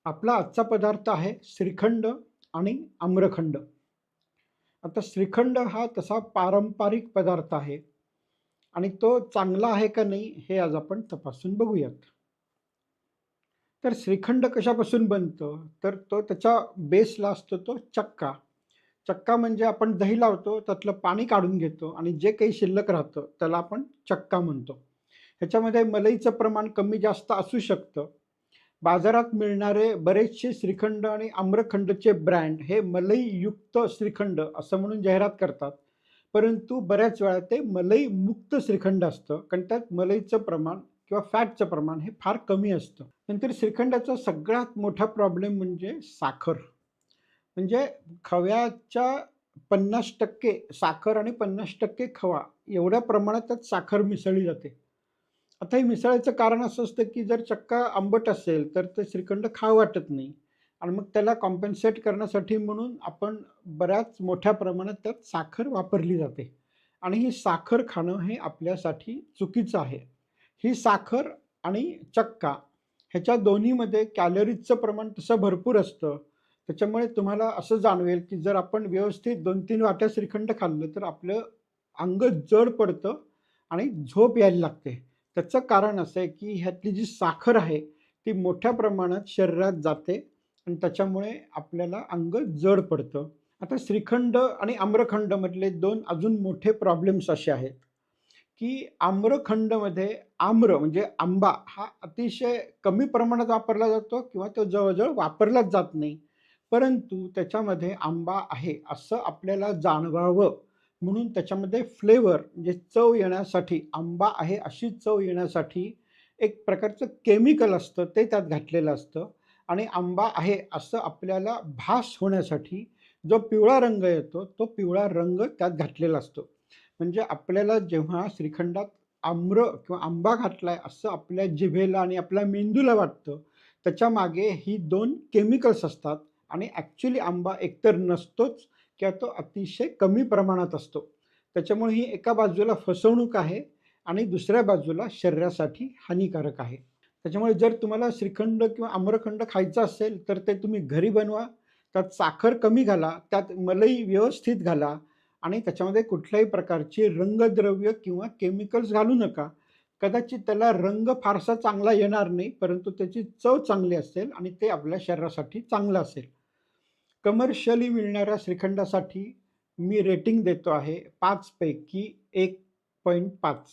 आपला आजचा पदार्थ आहे श्रीखंड आणि आम्रखंड. आता श्रीखंड हा तसा पारंपरिक पदार्थ आहे आणि तो चांगला आहे का नाही हे आज आपण तपासून बघूयात. तर श्रीखंड कशापासून बनतं? तर तो त्याच्या बेसला असतो तो चक्का. चक्का म्हणजे आपण दही लावतो, त्यातलं पाणी काढून घेतो आणि जे काही शिल्लक राहतं त्याला आपण चक्का म्हणतो. ह्याच्यामध्ये मलईचं प्रमाण कमी जास्त असू शकतं. बाजारात मिळणारे बरेचसे श्रीखंड आणि आम्रखंडचे ब्रँड हे मलईयुक्त श्रीखंड असं म्हणून जाहिरात करतात. परंतु बऱ्याच वेळा ते मलई मुक्त श्रीखंड असतं, कारण त्यात मलईचं प्रमाण किंवा फॅटचं प्रमाण हे फार कमी असतं. नंतर श्रीखंडाचा सगळ्यात मोठा प्रॉब्लेम म्हणजे साखर. म्हणजे खव्याच्या 50% साखर आणि 50% खवा एवढ्या प्रमाणात त्यात साखर मिसळली जाते. आता हे मिसळायचं कारण असं असतं, की जर चक्का आंबट असेल, तर ते श्रीखंड खावं वाटत नाही आणि मग त्याला कॉम्पेन्सेट करण्यासाठी म्हणून आपण बऱ्याच मोठ्या प्रमाणात त्यात साखर वापरली जाते आणि ही साखर खाणं हे आपल्यासाठी चुकीचं आहे. ही साखर आणि चक्का ह्याच्या दोन्हीमध्ये कॅलरीजचं प्रमाण तसं भरपूर असतं. त्याच्यामुळे तुम्हाला असं जाणवेल, की जर आपण व्यवस्थित 2-3 वाट्या श्रीखंड खाल्लं, तर आपलं अंग जड पडतं आणि झोप यायला लागते. त्याचं कारण असं आहे, की ह्यातली जी साखर आहे, ती मोठ्या प्रमाणात शरीरात जाते आणि त्याच्यामुळे आपल्याला अंग जड पडतं. आता श्रीखंड आणि आम्रखंडमधले 2 अजून मोठे प्रॉब्लेम्स असे आहेत, की आम्रखंडमध्ये आम्र म्हणजे आंबा हा अतिशय कमी प्रमाणात वापरला जातो किंवा तो जवळ वापरलाच जात नाही. परंतु त्याच्यामध्ये आंबा आहे असं आपल्याला जाणवावं म्हणून त्याच्यामध्ये फ्लेवर म्हणजे चव येण्यासाठी आंबा आहे अशी चव येण्यासाठी एक प्रकारचं केमिकल असतं ते त्यात घातलेलं असतं आणि आंबा आहे असं आपल्याला भास होण्यासाठी जो पिवळा रंग येतो तो पिवळा रंग त्यात घातलेला असतो. म्हणजे आपल्याला जेव्हा श्रीखंडात आम्र किंवा आंबा घातलाय असं आपल्या जिभेला आणि आपल्या मेंदूला वाटतं, त्याच्यामागे ही 2 केमिकल्स असतात आणि ॲक्चुअली आंबा एकतर नसतोच किंवा तो अतिशय कमी प्रमाणात असतो. त्याच्यामुळे ही एका बाजूला फसवणूक आहे आणि दुसऱ्या बाजूला शरीरासाठी हानिकारक आहे. त्याच्यामुळे जर तुम्हाला श्रीखंड किंवा आम्रखंड खायचा असेल, तर ते तुम्ही घरी बनवा. त्यात साखर कमी घाला, त्यात मलई व्यवस्थित घाला आणि त्याच्यामध्ये कुठल्याही प्रकारची रंगद्रव्य किंवा केमिकल्स घालू नका. कदाचित त्याला रंग फारसा चांगला येणार नाही, परंतु त्याची चव चांगली असेल आणि ते आपल्या शरीरासाठी चांगलं असेल. कमर्शियली मिळणाऱ्या श्रीखंडासाठी मी रेटिंग देतो आहे 5 पैकी 1.5.